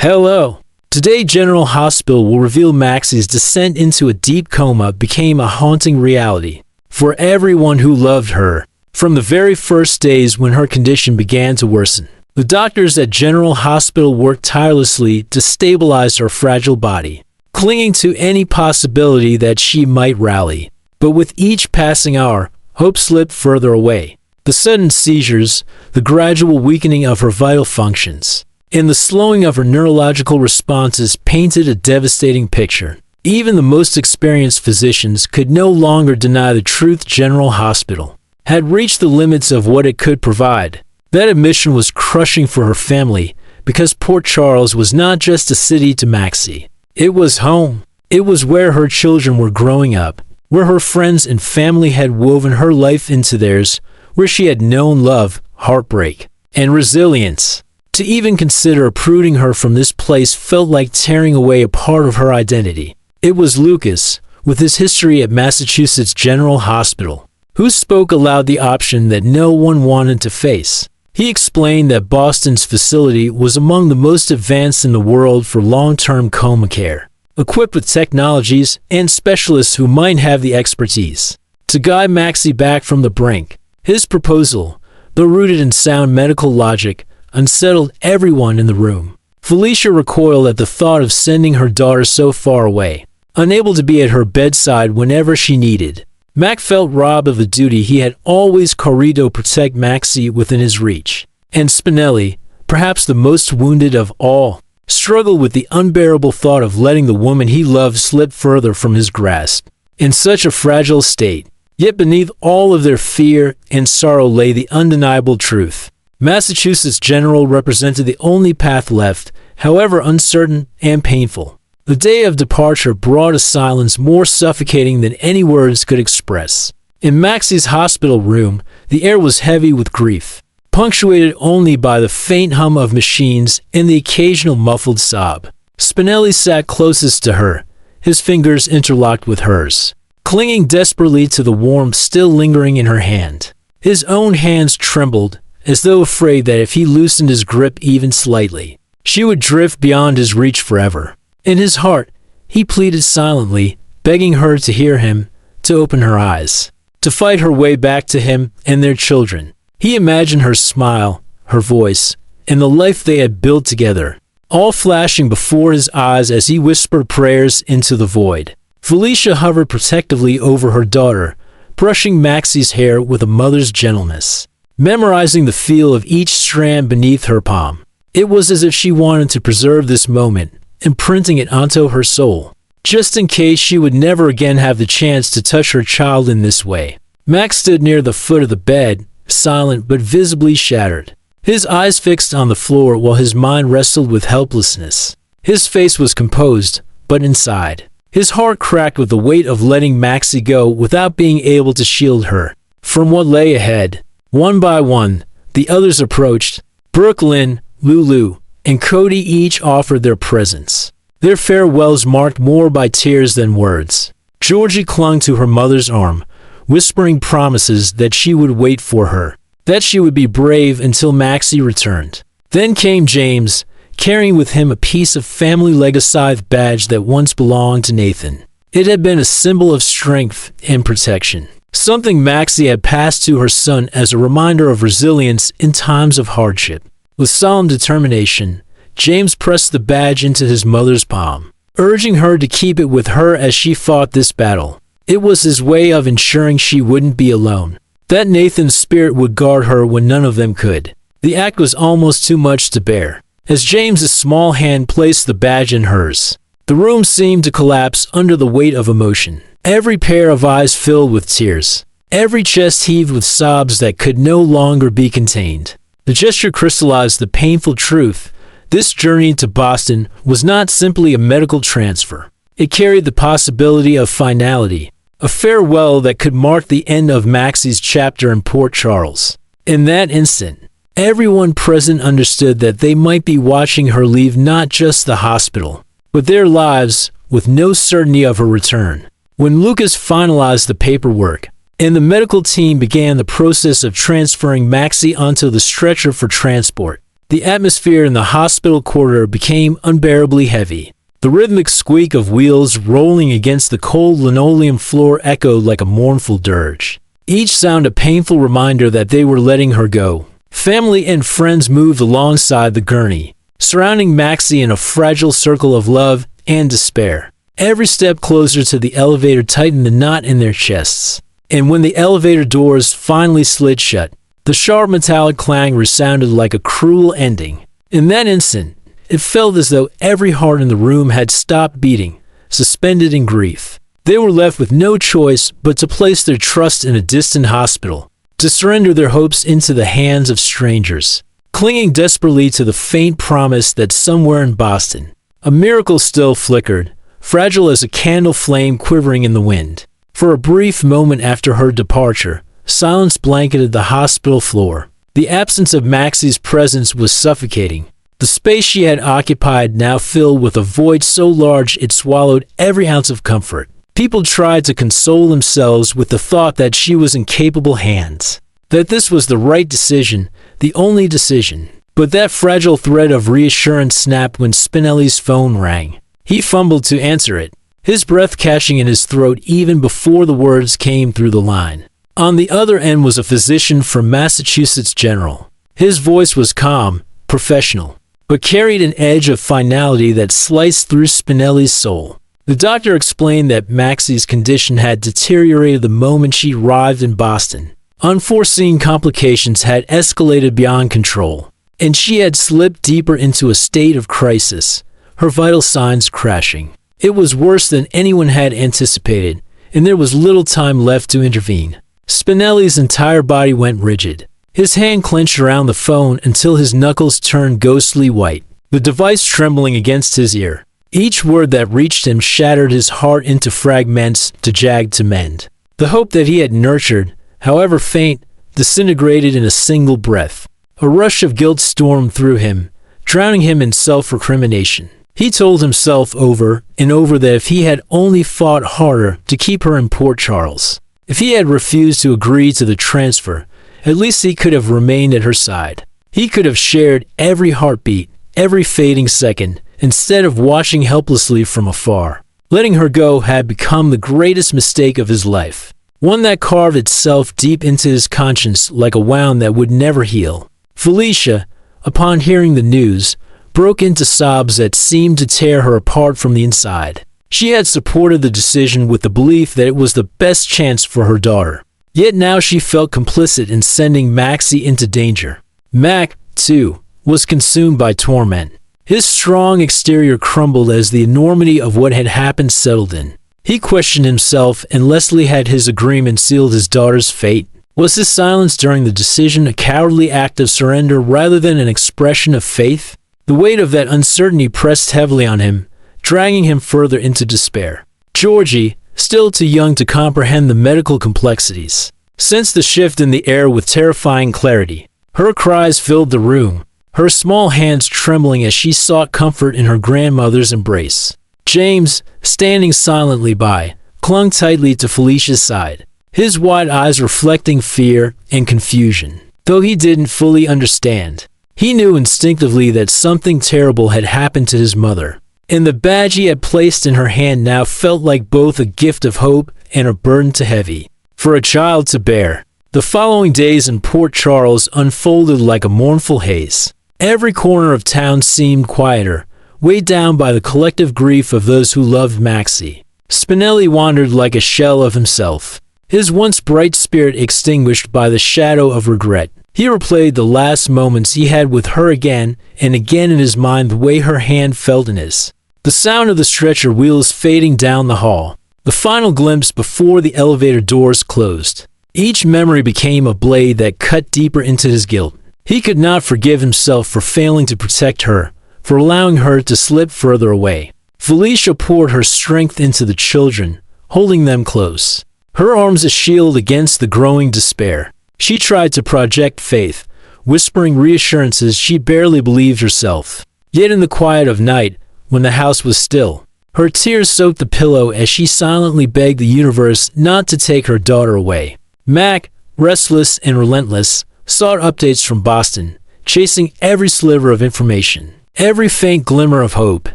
Hello. Today, General Hospital will reveal Maxie's descent into a deep coma became a haunting reality for everyone who loved her. From the very first days when her condition began to worsen, the doctors at General Hospital worked tirelessly to stabilize her fragile body, clinging to any possibility that she might rally. But with each passing hour, hope slipped further away. The sudden seizures, the gradual weakening of her vital functions, and the slowing of her neurological responses painted a devastating picture. Even the most experienced physicians could no longer deny the truth. General Hospital had reached the limits of what it could provide. That admission was crushing for her family, because Port Charles was not just a city to Maxie. It was home. It was where her children were growing up, where her friends and family had woven her life into theirs, where she had known love, heartbreak, and resilience. To even consider uprooting her from this place felt like tearing away a part of her identity. It was Lucas, with his history at Massachusetts General Hospital, who spoke aloud the option that no one wanted to face. He explained that Boston's facility was among the most advanced in the world for long-term coma care, equipped with technologies and specialists who might have the expertise to guide Maxie back from the brink. His proposal, though rooted in sound medical logic, unsettled everyone in the room. Felicia recoiled at the thought of sending her daughter so far away, unable to be at her bedside whenever she needed. Mac felt robbed of the duty he had always carried to protect Maxie within his reach. And Spinelli, perhaps the most wounded of all, struggled with the unbearable thought of letting the woman he loved slip further from his grasp. In such a fragile state, yet beneath all of their fear and sorrow lay the undeniable truth. Massachusetts General represented the only path left, however uncertain and painful. The day of departure brought a silence more suffocating than any words could express. In Maxie's hospital room, the air was heavy with grief, punctuated only by the faint hum of machines and the occasional muffled sob. Spinelli sat closest to her, his fingers interlocked with hers, clinging desperately to the warmth still lingering in her hand. His own hands trembled, as though afraid that if he loosened his grip even slightly, she would drift beyond his reach forever. In his heart, he pleaded silently, begging her to hear him, to open her eyes, to fight her way back to him and their children. He imagined her smile, her voice, and the life they had built together, all flashing before his eyes as he whispered prayers into the void. Felicia hovered protectively over her daughter, brushing Maxie's hair with a mother's gentleness, memorizing the feel of each strand beneath her palm. It was as if she wanted to preserve this moment, imprinting it onto her soul, just in case she would never again have the chance to touch her child in this way. Max stood near the foot of the bed, silent but visibly shattered, his eyes fixed on the floor while his mind wrestled with helplessness. His face was composed, but inside, his heart cracked with the weight of letting Maxie go without being able to shield her from what lay ahead. One by one, the others approached. Brooklyn, Lulu, and Cody each offered their presence, their farewells marked more by tears than words. Georgie clung to her mother's arm, whispering promises that she would wait for her, that she would be brave until Maxie returned. Then came James, carrying with him a piece of family legacy badge that once belonged to Nathan. It had been a symbol of strength and protection, something Maxie had passed to her son as a reminder of resilience in times of hardship. With solemn determination, James pressed the badge into his mother's palm, urging her to keep it with her as she fought this battle. It was his way of ensuring she wouldn't be alone, that Nathan's spirit would guard her when none of them could. The act was almost too much to bear. As James's small hand placed the badge in hers, the room seemed to collapse under the weight of emotion. Every pair of eyes filled with tears, every chest heaved with sobs that could no longer be contained. The gesture crystallized the painful truth. This journey to Boston was not simply a medical transfer. It carried the possibility of finality, a farewell that could mark the end of Maxie's chapter in Port Charles. In that instant, everyone present understood that they might be watching her leave not just the hospital, but their lives, with no certainty of her return. When Lucas finalized the paperwork, and the medical team began the process of transferring Maxie onto the stretcher for transport, The atmosphere in the hospital corridor became unbearably heavy. The rhythmic squeak of wheels rolling against the cold linoleum floor echoed like a mournful dirge, each sound a painful reminder that they were letting her go. Family and friends moved alongside the gurney, surrounding Maxie in a fragile circle of love and despair. Every step closer to the elevator tightened the knot in their chests. And when the elevator doors finally slid shut, the sharp metallic clang resounded like a cruel ending. In that instant, it felt as though every heart in the room had stopped beating, suspended in grief. They were left with no choice but to place their trust in a distant hospital, to surrender their hopes into the hands of strangers, clinging desperately to the faint promise that somewhere in Boston, a miracle still flickered, fragile as a candle flame quivering in the wind. For a brief moment after her departure, silence blanketed the hospital floor. The absence of Maxie's presence was suffocating. The space she had occupied now filled with a void so large it swallowed every ounce of comfort. People tried to console themselves with the thought that she was in capable hands, that this was the right decision, the only decision. But that fragile thread of reassurance snapped when Spinelli's phone rang. He fumbled to answer it, his breath catching in his throat even before the words came through the line. On the other end was a physician from Massachusetts General. His voice was calm, professional, but carried an edge of finality that sliced through Spinelli's soul. The doctor explained that Maxie's condition had deteriorated the moment she arrived in Boston. Unforeseen complications had escalated beyond control, and she had slipped deeper into a state of crisis, her vital signs crashing. It was worse than anyone had anticipated, and there was little time left to intervene. Spinelli's entire body went rigid. His hand clenched around the phone until his knuckles turned ghostly white, the device trembling against his ear. Each word that reached him shattered his heart into fragments too jagged to mend. The hope that he had nurtured, however faint, disintegrated in a single breath. A rush of guilt stormed through him, drowning him in self-recrimination. He told himself over and over that if he had only fought harder to keep her in Port Charles, if he had refused to agree to the transfer, at least he could have remained at her side. He could have shared every heartbeat, every fading second, instead of watching helplessly from afar. Letting her go had become the greatest mistake of his life, one that carved itself deep into his conscience like a wound that would never heal. Felicia, upon hearing the news, broke into sobs that seemed to tear her apart from the inside. She had supported the decision with the belief that it was the best chance for her daughter. Yet now she felt complicit in sending Maxie into danger. Mac, too, was consumed by torment. His strong exterior crumbled as the enormity of what had happened settled in. He questioned himself unless Leslie had his agreement sealed his daughter's fate. Was his silence during the decision a cowardly act of surrender rather than an expression of faith? The weight of that uncertainty pressed heavily on him, dragging him further into despair. Georgie, still too young to comprehend the medical complexities, sensed the shift in the air with terrifying clarity. Her cries filled the room, her small hands trembling as she sought comfort in her grandmother's embrace. James, standing silently by, clung tightly to Felicia's side, his wide eyes reflecting fear and confusion. Though he didn't fully understand, he knew instinctively that something terrible had happened to his mother, and the badge he had placed in her hand now felt like both a gift of hope and a burden too heavy for a child to bear. The following days in Port Charles unfolded like a mournful haze. Every corner of town seemed quieter, weighed down by the collective grief of those who loved Maxie. Spinelli wandered like a shell of himself, his once bright spirit extinguished by the shadow of regret. He replayed the last moments he had with her again and again in his mind, the way her hand felt in his. The sound of the stretcher wheels fading down the hall. The final glimpse before the elevator doors closed. Each memory became a blade that cut deeper into his guilt. He could not forgive himself for failing to protect her, for allowing her to slip further away. Felicia poured her strength into the children, holding them close, her arms a shield against the growing despair. She tried to project faith, whispering reassurances she barely believed herself. Yet in the quiet of night, when the house was still, her tears soaked the pillow as she silently begged the universe not to take her daughter away. Mac, restless and relentless, sought updates from Boston, chasing every sliver of information, every faint glimmer of hope.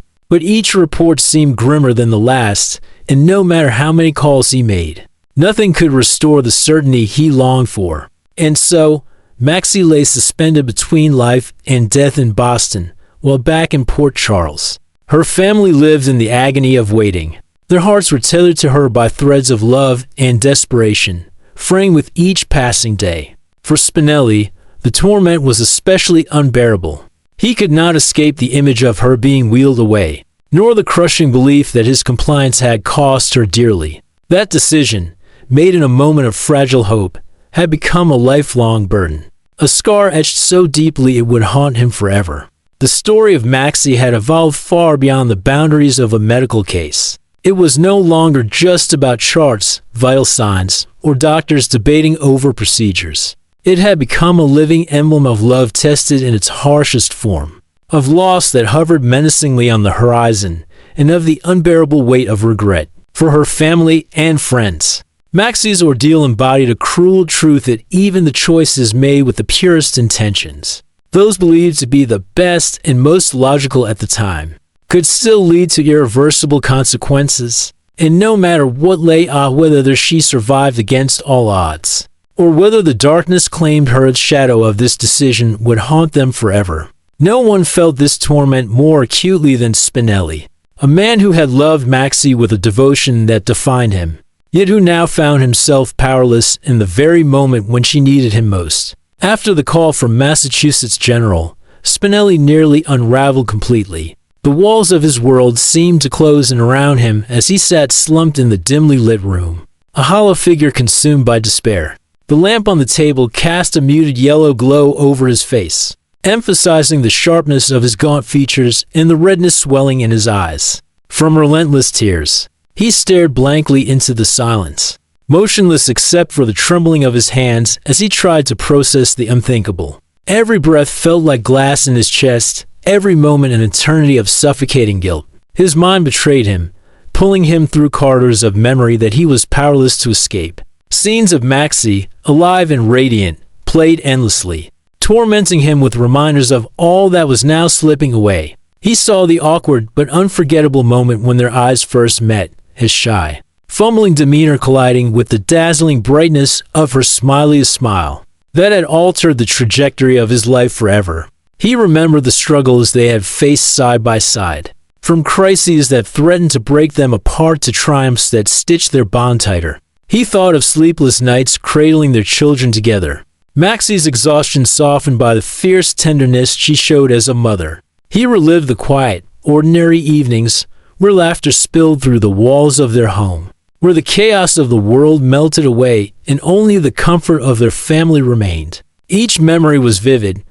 But each report seemed grimmer than the last, and no matter how many calls he made, nothing could restore the certainty he longed for. And so, Maxie lay suspended between life and death in Boston, while back in Port Charles, her family lived in the agony of waiting. Their hearts were tethered to her by threads of love and desperation, fraying with each passing day. For Spinelli, the torment was especially unbearable. He could not escape the image of her being wheeled away, nor the crushing belief that his compliance had cost her dearly. That decision, made in a moment of fragile hope, had become a lifelong burden, a scar etched so deeply it would haunt him forever. The story of Maxie had evolved far beyond the boundaries of a medical case. It was no longer just about charts, vital signs, or doctors debating over procedures. It had become a living emblem of love tested in its harshest form, of loss that hovered menacingly on the horizon, and of the unbearable weight of regret for her family and friends. Maxie's ordeal embodied a cruel truth that even the choices made with the purest intentions, those believed to be the best and most logical at the time, could still lead to irreversible consequences. And no matter what lay whether she survived against all odds, or whether the darkness claimed her, its shadow of this decision would haunt them forever. No one felt this torment more acutely than Spinelli, a man who had loved Maxie with a devotion that defined him, yet who now found himself powerless in the very moment when she needed him most. After the call from Massachusetts General, Spinelli nearly unraveled completely. The walls of his world seemed to close in around him as he sat slumped in the dimly lit room, a hollow figure consumed by despair. The lamp on the table cast a muted yellow glow over his face, emphasizing the sharpness of his gaunt features and the redness swelling in his eyes. From relentless tears, he stared blankly into the silence, motionless except for the trembling of his hands as he tried to process the unthinkable. Every breath felt like glass in his chest, every moment an eternity of suffocating guilt. His mind betrayed him, pulling him through corridors of memory that he was powerless to escape. Scenes of Maxie, alive and radiant, played endlessly, tormenting him with reminders of all that was now slipping away. He saw the awkward but unforgettable moment when their eyes first met, his shy, fumbling demeanor colliding with the dazzling brightness of her smiliest smile that had altered the trajectory of his life forever. He remembered the struggles they had faced side by side, from crises that threatened to break them apart to triumphs that stitched their bond tighter. He thought of sleepless nights cradling their children together, Maxie's exhaustion softened by the fierce tenderness she showed as a mother. He relived the quiet, ordinary evenings where laughter spilled through the walls of their home, where the chaos of the world melted away and only the comfort of their family remained. Each memory was vivid,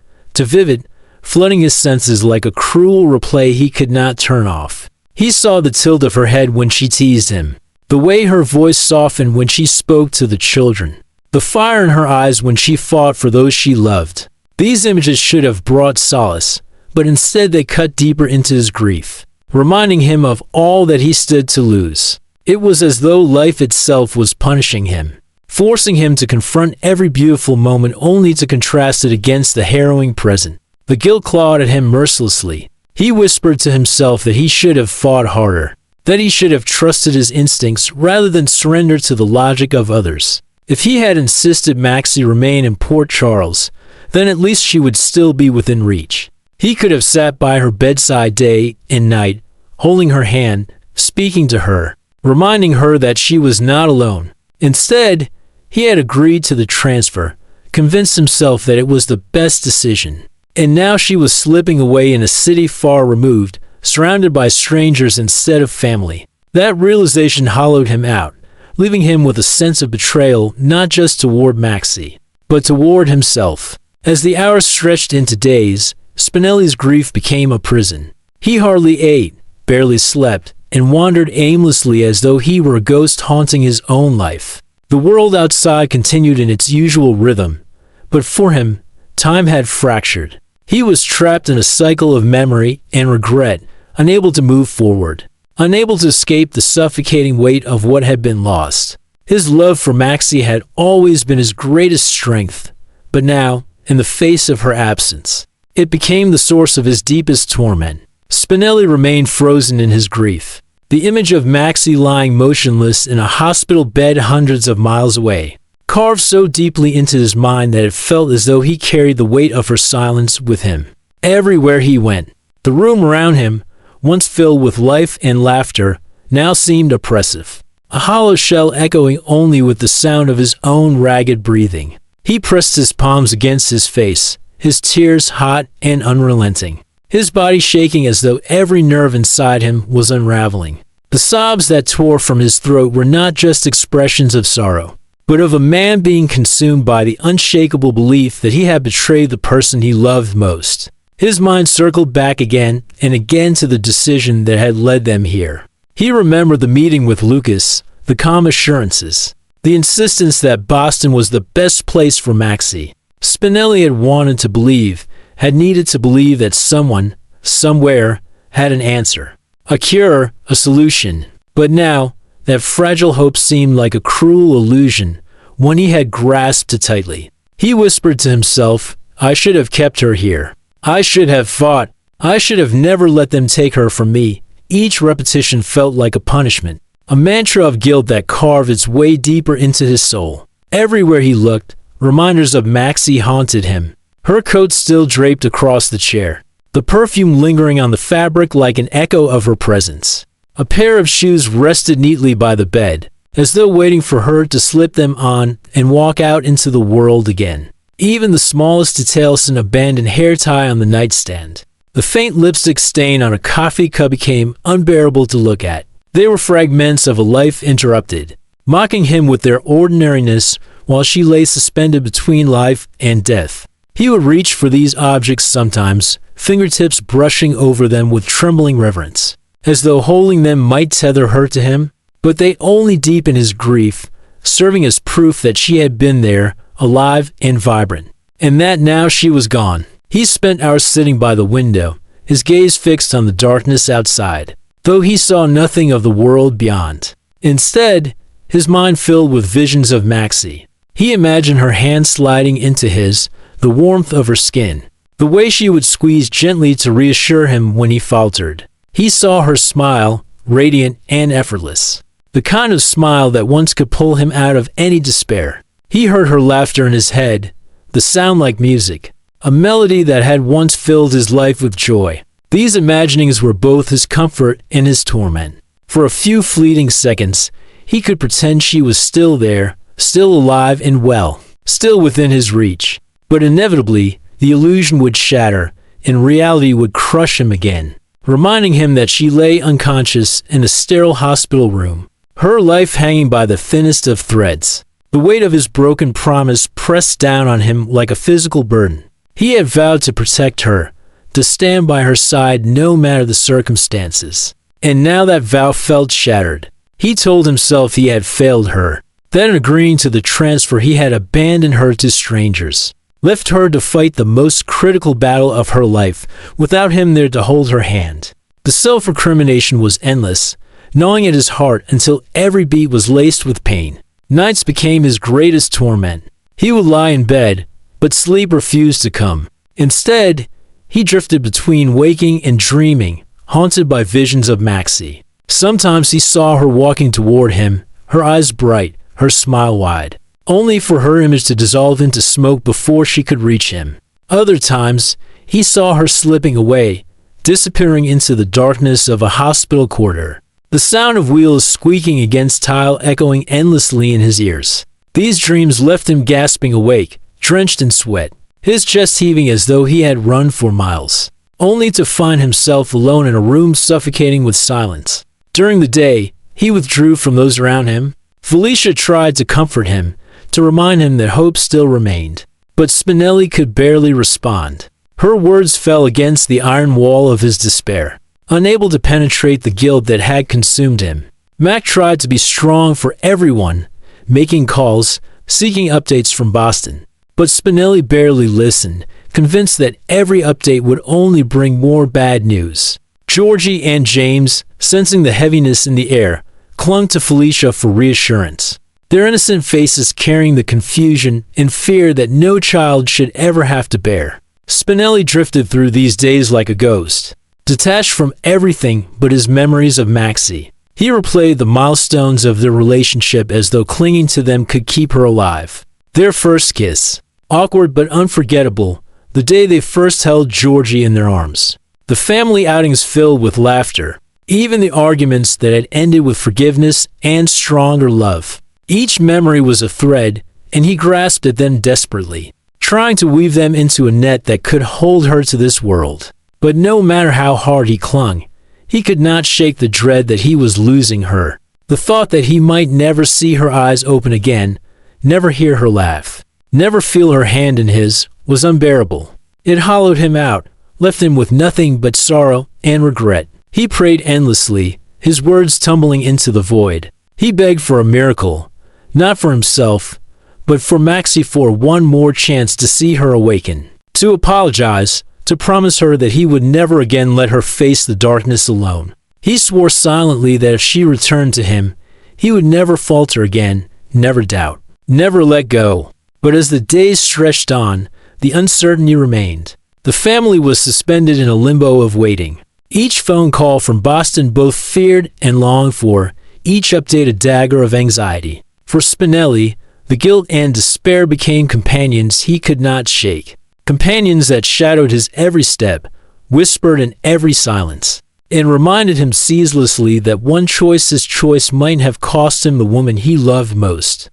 flooding his senses like a cruel replay he could not turn off. He saw the tilt of her head when she teased him, the way her voice softened when she spoke to the children, the fire in her eyes when she fought for those she loved. These images should have brought solace, but instead they cut deeper into his grief, reminding him of all that he stood to lose. It was as though life itself was punishing him, forcing him to confront every beautiful moment only to contrast it against the harrowing present. The guilt clawed at him mercilessly. He whispered to himself that he should have fought harder, that he should have trusted his instincts rather than surrender to the logic of others. If he had insisted Maxie remain in Port Charles, then at least she would still be within reach. He could have sat by her bedside day and night, holding her hand, speaking to her, reminding her that she was not alone. Instead, he had agreed to the transfer, convinced himself that it was the best decision. And now she was slipping away in a city far removed, surrounded by strangers instead of family. That realization hollowed him out, leaving him with a sense of betrayal not just toward Maxie, but toward himself. As the hours stretched into days, Spinelli's grief became a prison. He hardly ate, barely slept, and wandered aimlessly as though he were a ghost haunting his own life. The world outside continued in its usual rhythm, but for him, time had fractured. He was trapped in a cycle of memory and regret, unable to move forward, unable to escape the suffocating weight of what had been lost. His love for Maxie had always been his greatest strength, but now, in the face of her absence, It became the source of his deepest torment. Spinelli remained frozen in his grief. The image of Maxie lying motionless in a hospital bed hundreds of miles away, carved so deeply into his mind that it felt as though he carried the weight of her silence with him. Everywhere he went, the room around him, once filled with life and laughter, now seemed oppressive. A hollow shell echoing only with the sound of his own ragged breathing. He pressed his palms against his face, his tears hot and unrelenting, his body shaking as though every nerve inside him was unraveling. The sobs that tore from his throat were not just expressions of sorrow, but of a man being consumed by the unshakable belief that he had betrayed the person he loved most. His mind circled back again and again to the decision that had led them here. He remembered the meeting with Lucas, the calm assurances, the insistence that Boston was the best place for Maxie. Spinelli had wanted to believe, had needed to believe that someone, somewhere, had an answer, a cure, a solution. But now, that fragile hope seemed like a cruel illusion, one he had grasped tightly. He whispered to himself, "I should have kept her here. I should have fought. I should have never let them take her from me." Each repetition felt like a punishment, a mantra of guilt that carved its way deeper into his soul. Everywhere he looked, reminders of Maxie haunted him. Her coat still draped across the chair, the perfume lingering on the fabric like an echo of her presence. A pair of shoes rested neatly by the bed, as though waiting for her to slip them on and walk out into the world again. Even the smallest details, an abandoned hair tie on the nightstand, the faint lipstick stain on a coffee cup, became unbearable to look at. They were fragments of a life interrupted, mocking him with their ordinariness while she lay suspended between life and death. He would reach for these objects sometimes, fingertips brushing over them with trembling reverence, as though holding them might tether her to him, but they only deepened his grief, serving as proof that she had been there, alive and vibrant, and that now she was gone. He spent hours sitting by the window, his gaze fixed on the darkness outside, though he saw nothing of the world beyond. Instead, his mind filled with visions of Maxie. He imagined her hand sliding into his, the warmth of her skin, the way she would squeeze gently to reassure him when he faltered. He saw her smile, radiant and effortless, the kind of smile that once could pull him out of any despair. He heard her laughter in his head, the sound like music, a melody that had once filled his life with joy. These imaginings were both his comfort and his torment. For a few fleeting seconds, he could pretend she was still there, still alive and well, still within his reach. But inevitably, the illusion would shatter, and reality would crush him again, reminding him that she lay unconscious in a sterile hospital room, her life hanging by the thinnest of threads. The weight of his broken promise pressed down on him like a physical burden. He had vowed to protect her, to stand by her side no matter the circumstances. And now that vow felt shattered. He told himself he had failed her. Then, agreeing to the transfer, he had abandoned her to strangers, left her to fight the most critical battle of her life without him there to hold her hand. The self-recrimination was endless, gnawing at his heart until every beat was laced with pain. Nights became his greatest torment. He would lie in bed, but sleep refused to come. Instead, he drifted between waking and dreaming, haunted by visions of Maxie. Sometimes he saw her walking toward him, her eyes bright, her smile wide, only for her image to dissolve into smoke before she could reach him. Other times, he saw her slipping away, disappearing into the darkness of a hospital corridor, the sound of wheels squeaking against tile echoing endlessly in his ears. These dreams left him gasping awake, drenched in sweat, his chest heaving as though he had run for miles, only to find himself alone in a room suffocating with silence. During the day, he withdrew from those around him. Felicia tried to comfort him, to remind him that hope still remained. But Spinelli could barely respond. Her words fell against the iron wall of his despair, unable to penetrate the guilt that had consumed him. Mac tried to be strong for everyone, making calls, seeking updates from Boston. But Spinelli barely listened, convinced that every update would only bring more bad news. Georgie and James, sensing the heaviness in the air, clung to Felicia for reassurance, their innocent faces carrying the confusion and fear that no child should ever have to bear. Spinelli drifted through these days like a ghost, detached from everything but his memories of Maxie. He replayed the milestones of their relationship as though clinging to them could keep her alive. Their first kiss, awkward but unforgettable, the day they first held Georgie in their arms. The family outings filled with laughter, even the arguments that had ended with forgiveness and stronger love. Each memory was a thread, and he grasped at them desperately, trying to weave them into a net that could hold her to this world. But no matter how hard he clung, he could not shake the dread that he was losing her. The thought that he might never see her eyes open again, never hear her laugh, never feel her hand in his, was unbearable. It hollowed him out, left him with nothing but sorrow and regret. He prayed endlessly, his words tumbling into the void. He begged for a miracle, not for himself, but for Maxie, for one more chance to see her awaken, to apologize, to promise her that he would never again let her face the darkness alone. He swore silently that if she returned to him, he would never falter again, never doubt, never let go. But as the days stretched on, the uncertainty remained. The family was suspended in a limbo of waiting. Each phone call from Boston both feared and longed for, each update a dagger of anxiety. For Spinelli, the guilt and despair became companions he could not shake. Companions that shadowed his every step, whispered in every silence, and reminded him ceaselessly that one choice might have cost him the woman he loved most.